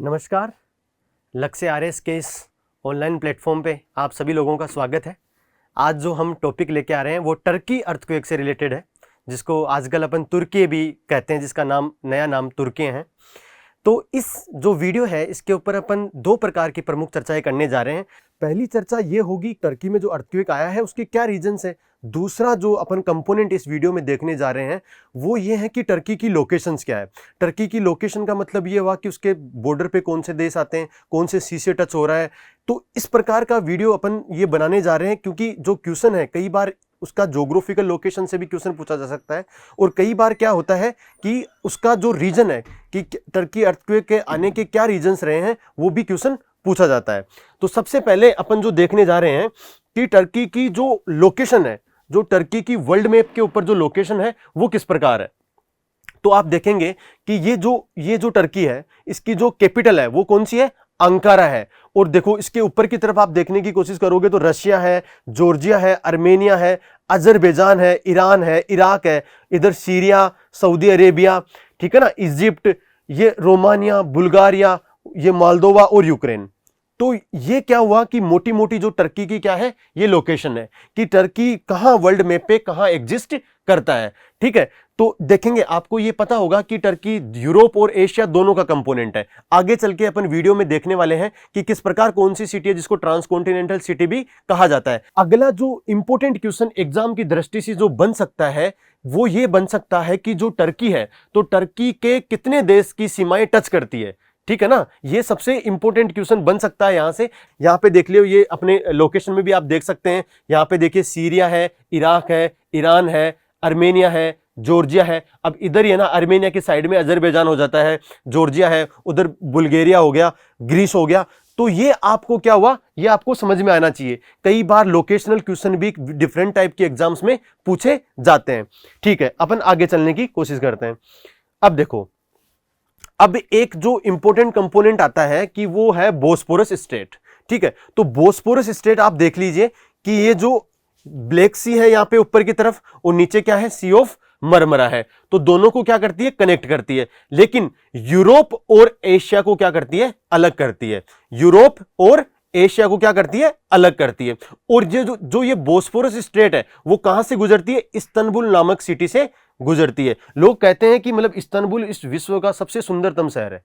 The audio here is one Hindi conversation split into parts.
नमस्कार। लक्ष्य आरएस के इस ऑनलाइन प्लेटफॉर्म पे आप सभी लोगों का स्वागत है। आज जो हम टॉपिक लेके आ रहे हैं वो टर्की अर्थक्वेक से रिलेटेड है, जिसको आजकल अपन तुर्की भी कहते हैं, जिसका नया नाम तुर्की है। तो इस जो वीडियो है इसके ऊपर अपन दो प्रकार की प्रमुख चर्चाएं करने जा रहे हैं। पहली चर्चा ये होगी टर्की में जो अर्थक्वेक आया है उसके क्या रीजंस है। दूसरा जो अपन कंपोनेंट इस वीडियो में देखने जा रहे हैं वो ये है कि टर्की की लोकेशंस क्या है। टर्की की लोकेशन का मतलब ये हुआ कि उसके बॉर्डर पे कौन से देश आते हैं, कौन से सी से टच हो रहा है। तो इस प्रकार का वीडियो अपन ये बनाने जा रहे हैं क्योंकि जो क्वेश्चन है कई बार उसका ज्योग्राफिकल लोकेशन से भी क्वेश्चन पूछा जा सकता है, और कई बार क्या होता है कि उसका जो रीजन है कि टर्की अर्थक्वेक के आने के क्या रीजंस रहे हैं वो भी क्वेश्चन पूछा जाता है। तो सबसे पहले अपन जो देखने जा रहे हैं कि टर्की की जो लोकेशन है, जो टर्की की वर्ल्ड मैप के ऊपर जो लोकेशन है वो किस प्रकार है। तो आप देखेंगे कि ये जो टर्की है इसकी जो कैपिटल है वो कौन सी है, अंकारा है। और देखो इसके ऊपर की तरफ आप देखने की कोशिश करोगे तो रशिया है, जॉर्जिया है, अर्मेनिया है, अजरबैजान है, ईरान है, इराक है, इधर सीरिया, सऊदी अरेबिया, ठीक है ना, इजिप्ट, ये रोमानिया, बुल्गारिया, ये मोल्दोवा और यूक्रेन। तो ये क्या हुआ कि मोटी मोटी जो टर्की की क्या है ये लोकेशन है कि टर्की कहां वर्ल्ड मैप पे कहां एग्जिस्ट करता है। ठीक है, तो देखेंगे आपको ये पता होगा कि टर्की यूरोप और एशिया दोनों का कंपोनेंट है। आगे चल के अपन वीडियो में देखने वाले हैं कि किस प्रकार कौन सी सिटी है जिसको ट्रांसकॉन्टिनेंटल सिटी भी कहा जाता है। अगला जो इंपॉर्टेंट क्वेश्चन एग्जाम की दृष्टि से जो बन सकता है वो ये बन सकता है कि जो टर्की है तो टर्की के कितने देश की सीमाएं टच करती है। ठीक है ना, ये सबसे इंपॉर्टेंट क्वेश्चन बन सकता है। यहां से यहां पे देख लियो, ये अपने लोकेशन में भी आप देख सकते हैं। यहां पे देखिए सीरिया है, इराक है, ईरान है, अर्मेनिया है, जॉर्जिया है। अब इधर ही है ना, अर्मेनिया की साइड में अजरबैजान हो जाता है, जॉर्जिया है, उधर बुल्गारिया हो गया, ग्रीस हो गया। तो ये आपको क्या हुआ, ये आपको समझ में आना चाहिए। कई बार लोकेशनल क्वेश्चन भी डिफरेंट टाइप के एग्जाम्स में पूछे जाते हैं। ठीक है, अपन आगे चलने की कोशिश करते हैं। अब देखो, अब एक जो इंपॉर्टेंट कंपोनेंट आता है कि वो है बोस्पोरस स्ट्रेट। ठीक है, तो बोस्पोरस स्ट्रेट आप देख लीजिए कि ये जो ब्लैक सी है यहां पे ऊपर की तरफ और नीचे क्या है, सी ऑफ मरमरा है। तो दोनों को क्या करती है, कनेक्ट करती है। लेकिन यूरोप और एशिया को क्या करती है, अलग करती है। यूरोप और एशिया को क्या करती है, अलग करती है। और ये जो ये बोस्पोरस स्ट्रेट है वो कहां से गुजरती है, इस्तांबुल नामक सिटी से गुजरती है। लोग कहते हैं कि मतलब इस्तांबुल इस विश्व का सबसे सुंदरतम शहर है।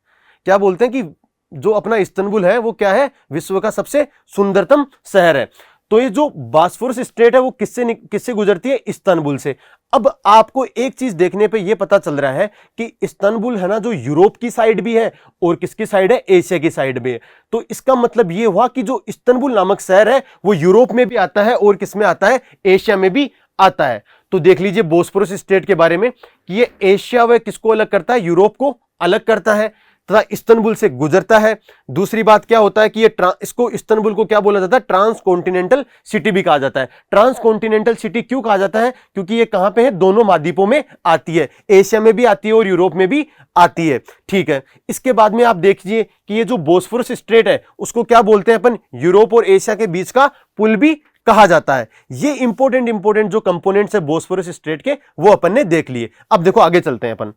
क्या बोलते हैं कि जो अपना इस्तांबुल है वो क्या है, विश्व का सबसे सुंदरतम शहर है। तो ये जो बॉस्फोरस स्ट्रेट है वो किससे गुजरती है, इस्तांबुल से। अब आपको एक चीज देखने पे ये पता चल रहा है कि इस्तांबुल है ना, जो यूरोप की साइड भी है और किसकी साइड है, एशिया की साइड भी है। तो इसका मतलब ये हुआ कि जो इस्तांबुल नामक शहर है वो यूरोप में भी आता है और किसमें आता है, एशिया में भी आता है। तो देख लीजिए बोस्फोरस स्ट्रेट के बारे में कि ये एशिया व किसको अलग करता है, यूरोप को अलग करता है तथा इस्तांबुल से गुजरता है। दूसरी बात क्या होता है कि ये इसको इस्तांबुल को क्या बोला जाता है, ट्रांसकॉन्टिनेंटल सिटी भी कहा जाता है। ट्रांसकॉन्टिनेंटल सिटी क्यों कहा जाता है, क्योंकि ये कहां पे है, दोनों महाद्वीपों में आती है, एशिया में भी आती है और यूरोप में भी आती है। ठीक है, इसके बाद में आप देखिए कि ये जो बोस्फोरस स्ट्रेट है उसको क्या बोलते हैं अपन, यूरोप और एशिया के बीच का पुल भी कहा जाता है। ये इंपॉर्टेंट जो कंपोनेंट्स है बोस्फोरस स्ट्रेट के वो अपन ने देख लिए। अब देखो आगे चलते हैं अपन।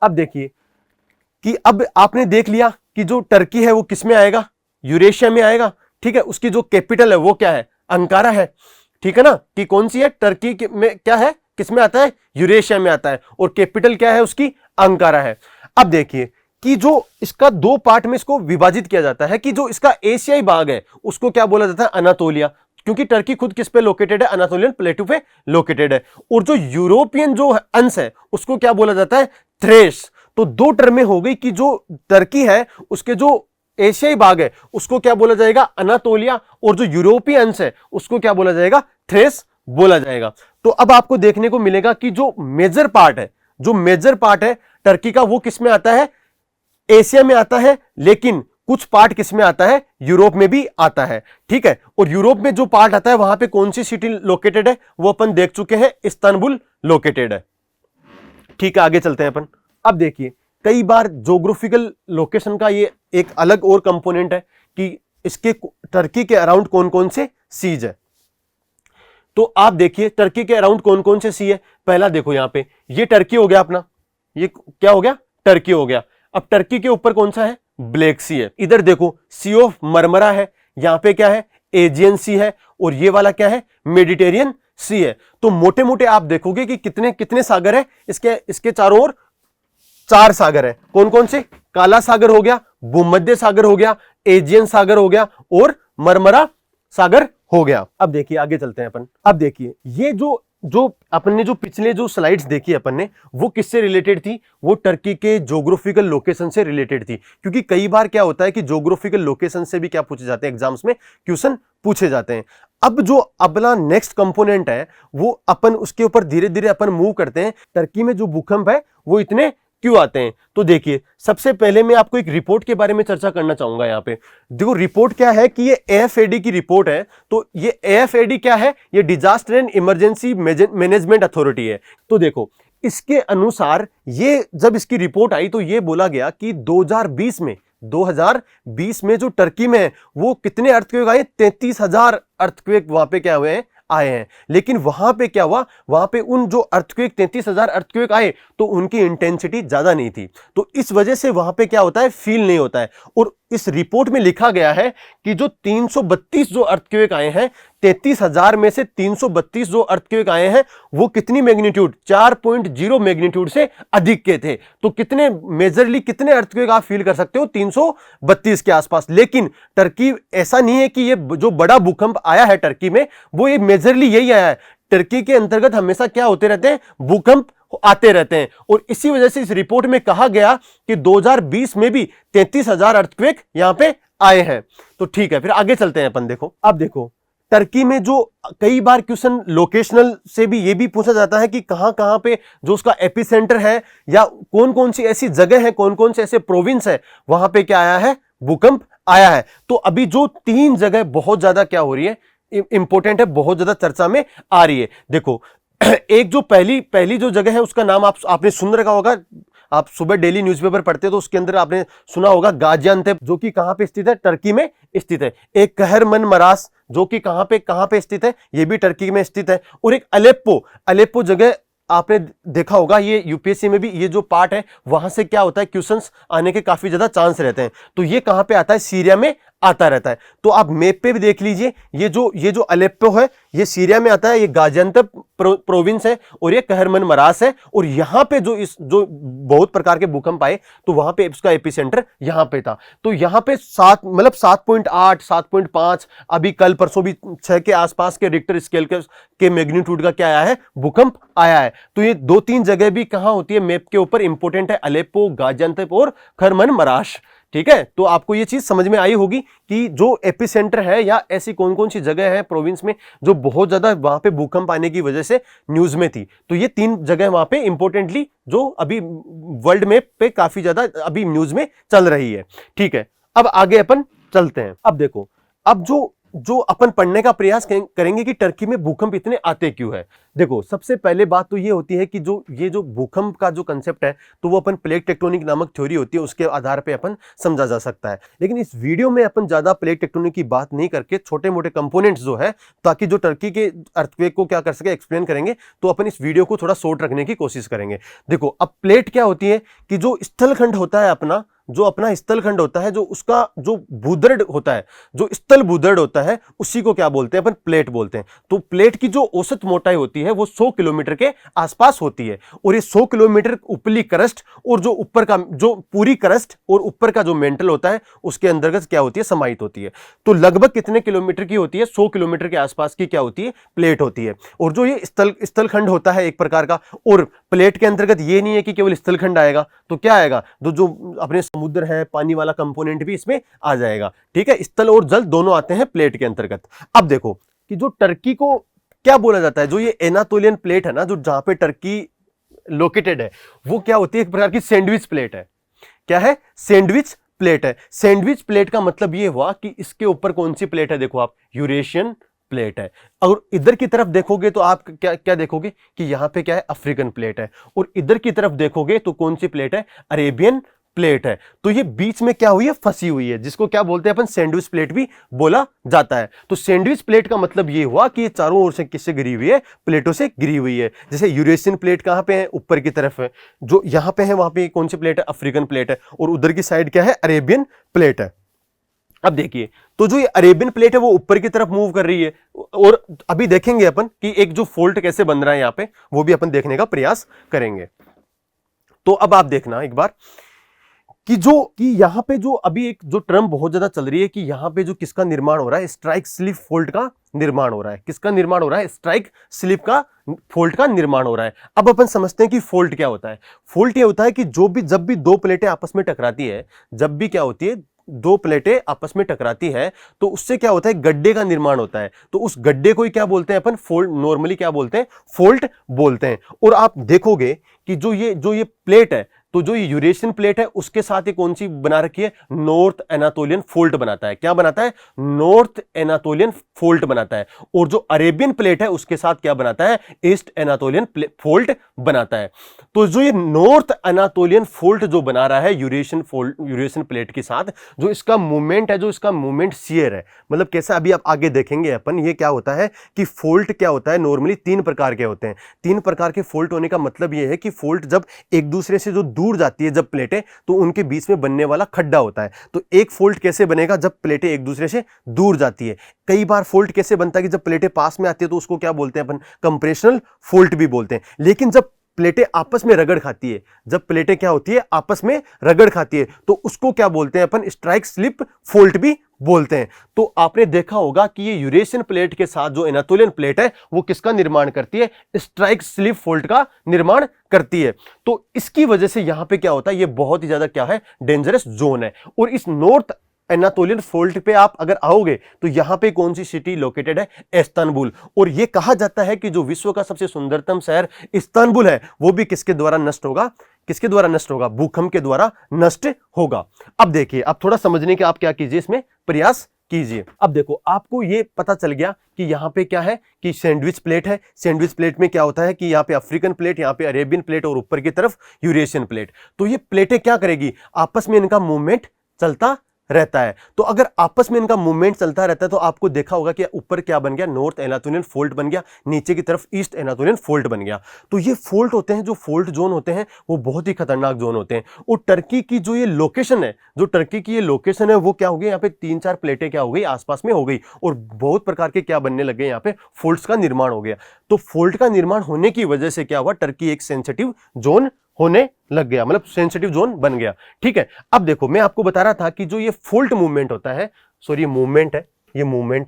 अब देखिए कि अब आपने देख लिया कि जो टर्की है वो किस में आएगा, यूरेशिया में आएगा। ठीक है, उसकी जो कैपिटल है वो क्या है, अंकारा है। ठीक है ना, कि कौन सी है, टर्की में क्या है, किस में आता है, यूरेशिया में आता है, और कैपिटल क्या है उसकी, अंकारा है। अब देखिए कि जो इसका दो पार्ट में इसको विभाजित किया जाता है कि जो इसका एशियाई भाग है उसको क्या बोला जाता है, अनातोलिया, क्योंकि टर्की खुद किस पे लोकेटेड है, अनातोलियन प्लेटू पे लोकेटेड है। और जो यूरोपियन जो अंश है उसको क्या बोला जाता है, थ्रेस। तो दो टर्में हो गई कि जो टर्की है उसके जो एशियाई भाग है उसको क्या बोला जाएगा, अनातोलिया, और जो यूरोपीय अंश है उसको क्या बोला जाएगा, थ्रेस बोला जाएगा। तो अब आपको देखने को मिलेगा कि जो मेजर पार्ट है टर्की का वो किस में आता है, एशिया में आता है, लेकिन कुछ पार्ट किस में आता है, यूरोप में भी आता है। ठीक है, और यूरोप में जो पार्ट आता है वहां पे कौन सी सिटी लोकेटेड है वो अपन देख चुके हैं, इस्तांबुल लोकेटेड है। ठीक है, आगे चलते हैं अपन। अब देखिए कई बार ज्योग्राफिकल लोकेशन का ये एक अलग और कंपोनेंट है कि इसके टर्की के अराउंड कौन कौन से सीज है। तो आप देखिए टर्की के अराउंड कौन कौन से सी है। पहला देखो यहां पे, ये टर्की हो गया अपना, ये क्या हो गया, टर्की हो गया। अब टर्की के ऊपर कौन सा है, ब्लैक सी है। इधर देखो सी ऑफ मरमरा है, यहां पे क्या है, एजियन सी है, और ये वाला क्या है, मेडिटेरियन सी है। तो मोटे मोटे आप देखोगे कि कितने कितने सागर है, इसके चारों ओर 4 सागर है। कौन कौन से, काला सागर हो गया, भूमध्य सागर हो गया, एजियन सागर हो गया, और मरमरा सागर हो गया। अब देखिए आगे चलते हैं अपन। अब देखिए ये जो अपन ने जो पिछले जो स्लाइड्स देखी अपन ने, वो किससे रिलेटेड थी, वो टर्की के ज्योग्राफिकल लोकेशन से रिलेटेड थी। क्योंकि कई बार क्या होता है कि ज्योग्राफिकल लोकेशन से भी क्या पूछे जाते हैं, एग्जाम्स में क्वेश्चन पूछे जाते हैं। अब जो अगला नेक्स्ट कंपोनेंट है, वो अपन उसके ऊपर धीरे धीरे अपन मूव करते हैं। टर्की में जो भूकंप है वो इतने क्यों आते हैं, तो देखिए सबसे पहले मैं आपको एक रिपोर्ट के बारे में चर्चा करना चाहूंगा। यहां पे देखो रिपोर्ट क्या है कि ये एएफएडी की रिपोर्ट है। तो ये एएफएडी क्या है, ये disaster and emergency management authority है। तो देखो इसके अनुसार ये जब इसकी रिपोर्ट आई तो ये बोला गया कि 2020 में जो टर्की में है वो कितने अर्थक्वेक आए, 33,000 अर्थक्वेक वहां पे क्या हुए हैं, आए हैं। लेकिन वहां पे क्या हुआ, वहां पे उन जो अर्थक्वेक 33,000 अर्थक्वेक आए तो उनकी इंटेंसिटी ज्यादा नहीं थी, तो इस वजह से वहां पे क्या होता है, फील नहीं होता है। और इस रिपोर्ट में लिखा गया है कि जो 332 जो अर्थक्वेक आए हैं, 33,000 में से 332 जो अर्थक्वेक आए हैं वो कितनी मैग्नीट्यूड, 4.0 मैग्नीट्यूड से अधिक के थे। तो कितने मेजरली कितने अर्थक्वेक आप फील कर सकते हो, 332 के आसपास। लेकिन टर्की ऐसा नहीं है कि ये जो बड़ा भूकंप आया है टर्की में वो ये मेजरली यही आया है। टर्की के अंतर्गत हमेशा क्या होते रहते हैं, भूकंप आते रहते हैं। और इसी वजह से इस रिपोर्ट में कहा गया कि 2020 में भी 33,000 अर्थक्वेक यहां पे आए हैं। तो ठीक है, फिर आगे चलते हैं अपन। देखो अब देखो टर्की में जो कई बार क्वेश्चन लोकेशनल से भी ये भी पूछा जाता है कि कहां कहां पे जो उसका एपिसेंटर है, या कौन कौन सी ऐसी जगह है, कौन कौन से ऐसे प्रोविंस है वहां पे क्या आया है, भूकंप आया है। तो अभी जो 3 जगह बहुत ज्यादा क्या हो रही है, इंपॉर्टेंट है, बहुत ज्यादा चर्चा में आ रही है। देखो एक जो पहली जो जगह है उसका नाम आपने सुन रखा होगा, आप सुबह डेली न्यूज़पेपर पढ़ते हो तो उसके अंदर आपने सुना होगा गाजियान्तेप, जो कि कहां पे स्थित है, टर्की में स्थित है। एक कहरमनमरास जो कि कहां पे स्थित है, ये भी टर्की में स्थित है। और एक अलेप्पो जगह आपने देखा होगा, ये यूपीएससी में भी ये जो पार्ट है वहां से क्या होता है, क्वेश्चंस आने के काफी ज्यादा चांस रहते हैं। तो ये कहां पे आता है, सीरिया में आता रहता है। तो आप मैप पे भी देख लीजिए, ये जो अलेप्पो है ये सीरिया में आता है, ये गाजियान्तेप प्रोविंस है, और ये कहरमनमरास है। और यहां पे जो बहुत प्रकार के भूकंप आए तो वहां पे उसका एपिसेंटर यहां पे था। तो यहां पे 7.8 7.5 अभी कल परसों भी 6 के आसपास के रिक्टर स्केल के मैग्नीट्यूड का क्या आया है, भूकंप आया है। तो ये 2-3 जगह भी कहां होती है मैप के ऊपर, इंपॉर्टेंट है, अलेप्पो, गाजियान्तेप और कहरमनमरास। ठीक है, तो आपको ये चीज समझ में आई होगी कि जो एपिसेंटर है या ऐसी कौन कौन सी जगह है प्रोविंस में जो बहुत ज्यादा वहां पे भूकंप आने की वजह से न्यूज में थी। तो ये 3 जगह वहां पे इंपॉर्टेंटली जो अभी वर्ल्ड मैप पे काफी ज्यादा अभी न्यूज में चल रही है। ठीक है, अब आगे अपन चलते हैं। अब देखो, अब जो अपन पढ़ने का प्रयास करेंगे कि टर्की में भूकंप इतने आते क्यों है। देखो सबसे पहले बात तो ये होती है कि ये जो भूकंप का जो कंसेप्ट है तो वो अपन प्लेट टेक्टोनिक नामक थ्योरी होती है, उसके आधार पे अपन समझा जा सकता है। लेकिन इस वीडियो में अपन ज्यादा प्लेट टेक्टोनिक की बात नहीं करके छोटे मोटे कंपोनेंट्स जो है, ताकि जो टर्की के अर्थक्वेक को क्या कर सके एक्सप्लेन करेंगे, तो अपन इस वीडियो को थोड़ा शॉर्ट रखने की कोशिश करेंगे। देखो अब प्लेट क्या होती है कि जो स्थलखंड होता है अपना, जो अपना स्थलखंड होता है, जो उसका जो भूदृढ़ होता है, जो स्थल भूदृढ़ होता है, उसी को क्या बोलते हैं अपन, प्लेट बोलते हैं। तो प्लेट की जो औसत मोटाई होती है वो 100 किलोमीटर के आसपास होती है। और ये 100 किलोमीटर उपली क्रस्ट और जो ऊपर का जो पूरी क्रस्ट और ऊपर का जो मेंटल होता है उसके अंतर्गत क्या होती है, समाहित होती है। तो लगभग कितने किलोमीटर की होती है, 100 किलोमीटर के आसपास की क्या होती है, प्लेट होती है। और जो ये स्थलखंड होता है एक प्रकार का, और प्लेट के अंतर्गत ये नहीं है कि केवल स्थलखंड आएगा, तो क्या आएगा, जो अपने समुद्र है, पानी वाला कंपोनेंट भी इसमें आ जाएगा। ठीक है, स्थल और जल दोनों आते हैं प्लेट के अंतर्गत। अब देखो कि जो टर्की को क्या बोला जाता है, जो ये एनातोलियन प्लेट है ना, जो जहां पे टर्की लोकेटेड है, वो क्या होती है, एक प्रकार की सैंडविच प्लेट है। क्या है, सैंडविच प्लेट है। सैंडविच प्लेट का मतलब ये हुआ कि इसके ऊपर कौन सी प्लेट है, देखो आप, यूरेशियन प्लेट है। और इधर की तरफ देखोगे तो आप क्या देखोगे कि यहां पे क्या है, अफ्रीकन प्लेट है। और इधर की तरफ देखोगे तो कौन सी प्लेट है, अरेबियन प्लेट है, तो ये बीच में क्या हुई है, फंसी हुई है, जिसको क्या बोलते हैं अपन, सैंडविच प्लेट भी बोला जाता है। तो सैंडविच प्लेट का मतलब ये हुआ कि ये चारों ओर से किससे घिरी हुई है, प्लेटों से घिरी हुई है। जैसे यूरेशियन प्लेट कहां पे है, ऊपर की तरफ है, जो यहां पे है वहां पे कौन सी प्लेट है, अफ्रीकन प्लेट है, और उधर की साइड क्या है, अरेबियन प्लेट है। अब देखिए, तो जो ये अरेबियन प्लेट है वो ऊपर की तरफ मूव कर रही है, और अभी देखेंगे अपन कि एक जो फोल्ट कैसे बन रहा है यहां पे, वो भी अपन देखने का प्रयास करेंगे। तो अब आप देखना एक बार कि यहां पे जो अभी एक जो टर्म बहुत ज्यादा चल रही है कि यहां पे जो किसका निर्माण हो रहा है, स्ट्राइक स्लिप फोल्ट का निर्माण हो रहा है। किसका निर्माण हो रहा है, स्ट्राइक स्लिप का फोल्ट का निर्माण हो रहा है। अब अपन समझते हैं कि फोल्ट क्या होता है। फोल्ट ये होता है कि जब भी दो प्लेटें आपस में टकराती है, जब भी क्या होती है, दो प्लेटें आपस में टकराती है, तो उससे क्या होता है, गड्ढे का निर्माण होता है। तो उस गड्ढे को ही क्या बोलते हैं अपन, फोल्ट, नॉर्मली क्या बोलते हैं, फोल्ट बोलते हैं। और आप देखोगे कि जो ये प्लेट है, तो जो ये यूरेशियन प्लेट है उसके साथ ये कौन सी बना रखी है, नॉर्थ एनातोलियन फोल्ट बनाता है। क्या बनाता है, नॉर्थ एनातोलियन फोल्ट बनाता है। और जो अरेबियन प्लेट है उसके साथ क्या बनाता है, ईस्ट एनातोलियन फोल्ट बनाता है। तो जो ये नॉर्थ एनातोलियन फोल्ट जो बना रहा है यूरेशियन प्लेट के साथ, जो इसका मूवमेंट है, जो इसका मूवमेंट शेयर है, मतलब कैसा, अभी आप आगे देखेंगे अपन। ये क्या होता है कि फोल्ट क्या होता है, नॉर्मली 3 प्रकार के होते हैं। 3 प्रकार के फोल्ट होने का मतलब ये है कि फोल्ट जब एक दूसरे से जो दूर जाती है जब प्लेटें, तो उनके बीच में बनने वाला खड्डा होता है। तो एक फोल्ट कैसे बनेगा, जब प्लेटें एक दूसरे से दूर जाती है। कई बार फोल्ट कैसे बनता है कि जब प्लेटें पास में आती है, तो उसको क्या बोलते हैं अपन, कंप्रेशनल फोल्ट भी बोलते हैं। लेकिन जब प्लेटें आपस में रगड़ खाती है, जब प्लेटें क्या होती है, आपस में रगड़ खाती है, तो उसको क्या बोलते हैं अपन, स्ट्राइक स्लिप फोल्ट भी बोलते हैं। तो आपने देखा होगा कि ये यूरेशियन प्लेट के साथ जो एनातोलियन प्लेट है वो किसका निर्माण करती है, स्ट्राइक स्लिप फोल्ट का निर्माण करती है। तो इसकी वजह से यहां पे क्या होता है, ये बहुत ही ज्यादा क्या है, डेंजरस जोन है। और इस नॉर्थ एनातोलियन फोल्ट पे आप अगर आओगे तो यहां पे कौन सी सिटी लोकेटेड है, इस्तांबुल। और यह कहा जाता है कि जो विश्व का सबसे सुंदरतम शहर इस्तांबुल है, वो भी किसके द्वारा नष्ट होगा, किसके द्वारा नष्ट होगा, भूकंप के द्वारा नष्ट होगा। अब देखिए, अब थोड़ा समझने के आप क्या कीजिए, इसमें प्रयास कीजिए। अब देखो, आपको ये पता चल गया कि यहां पे क्या है कि सैंडविच प्लेट है। सैंडविच प्लेट में क्या होता है कि यहां पे अफ्रीकन प्लेट, यहां पे अरेबियन प्लेट, और ऊपर की तरफ यूरेशियन प्लेट। तो ये प्लेटें क्या करेगी, आपस में इनका मूवमेंट चलता रहता है। तो अगर आपस में इनका मूवमेंट चलता रहता है, तो आपको देखा होगा कि ऊपर क्या बन गया, नॉर्थ एनातोलियन फोल्ट बन गया, नीचे की तरफ ईस्ट एनातोलियन फोल्ट बन गया। तो ये फोल्ट होते हैं, जो फोल्ट जोन होते हैं, वो बहुत ही खतरनाक जोन होते हैं। और टर्की की जो ये लोकेशन है, जो टर्की की ये लोकेशन है, वो क्या हो गई, यहाँ पे 3-4 प्लेटें क्या हो गई, आसपास में हो गई, और बहुत प्रकार के क्या बनने लगे, यहाँ पे फोल्ट्स का निर्माण हो गया। तो फोल्ट का निर्माण होने की वजह से क्या हुआ, टर्की एक सेंसिटिव जोन होने लग गया, मतलब सेंसिटिव जोन बन गया। ठीक है, अब देखो, मैं आपको बता रहा था कि जो ये फोल्ट मूवमेंट होता है, सॉरी, ये मूवमेंट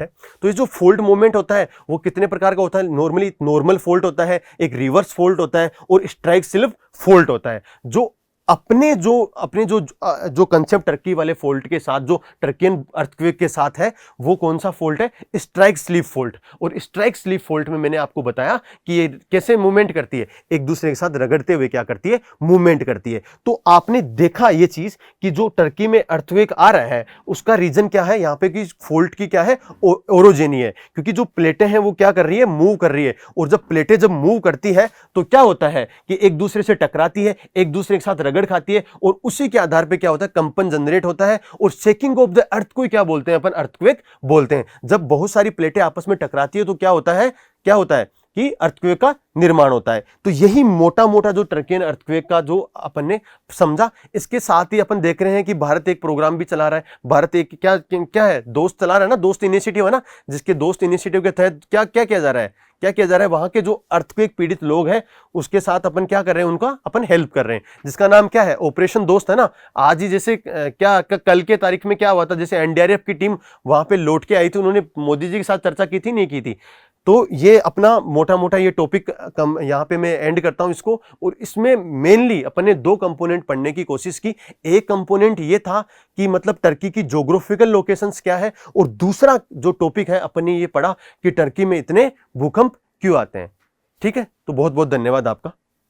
है, तो ये जो फोल्ट मूवमेंट होता है वो कितने प्रकार का होता है, नॉर्मली नॉर्मल फोल्ट होता है, एक रिवर्स फोल्ट होता है, और स्ट्राइक स्लिप फोल्ट होता है। जो अपने जो कंसेप्ट टर्की वाले फोल्ट के साथ, जो टर्कियन अर्थक्वेक के साथ है, वो कौन सा फोल्ट है, स्ट्राइक स्लिप फोल्ट। और स्ट्राइक स्लिप फोल्ट में मैंने आपको बताया कि ये कैसे मूवमेंट करती है, एक दूसरे के साथ रगड़ते हुए क्या करती है, मूवमेंट करती है। तो आपने देखा ये चीज कि जो टर्की में अर्थक्वेक आ रहा है उसका रीजन क्या है, यहां पे कि फोल्ट की क्या है, ओरोजेनी है, क्योंकि जो प्लेटें हैं वो क्या कर रही है, मूव कर रही है। और जब प्लेटें जब मूव करती है तो क्या होता है कि एक दूसरे से टकराती है, एक दूसरे के साथ रगड़ खाती है, और उसी के आधार पे क्या होता है, कंपन जनरेट होता है। और शेकिंग ऑफ द अर्थ को क्या बोलते हैं अपन, अर्थक्वेक बोलते हैं। जब बहुत सारी प्लेटें आपस में टकराती है तो क्या होता है कि अर्थक्वेक का निर्माण होता है। तो यही मोटा मोटा जो टर्कियन अर्थक्वेक का जो अपन ने समझा। इसके साथ ही अपन देख रहे हैं कि भारत एक प्रोग्राम भी चला रहा है। भारत एक क्या है, दोस्त चला रहा है ना, दोस्त इनिशिएटिव है ना, जिसके दोस्त इनिशिएटिव के तहत क्या किया जा रहा है, वहां के जो अर्थक्वेक पीड़ित लोग हैं उसके साथ अपन क्या कर रहे हैं, उनका अपन हेल्प कर रहे हैं, जिसका नाम क्या है, ऑपरेशन दोस्त है ना। आज ही जैसे कल के तारीख में क्या हुआ था, जैसे एनडीआरएफ की टीम वहां पे लौट के आई थी, उन्होंने मोदी जी के साथ चर्चा की थी, नहीं की थी। तो ये अपना मोटा मोटा ये टॉपिक यहाँ पे मैं एंड करता हूँ इसको। और इसमें मेनली अपन ने 2 कंपोनेंट पढ़ने की कोशिश की। एक कंपोनेंट ये था कि मतलब टर्की की ज्योग्राफिकल लोकेशंस क्या है, और दूसरा जो टॉपिक है अपन ने ये पढ़ा कि टर्की में इतने भूकंप क्यों आते हैं। ठीक है, तो बहुत बहुत धन्यवाद आपका।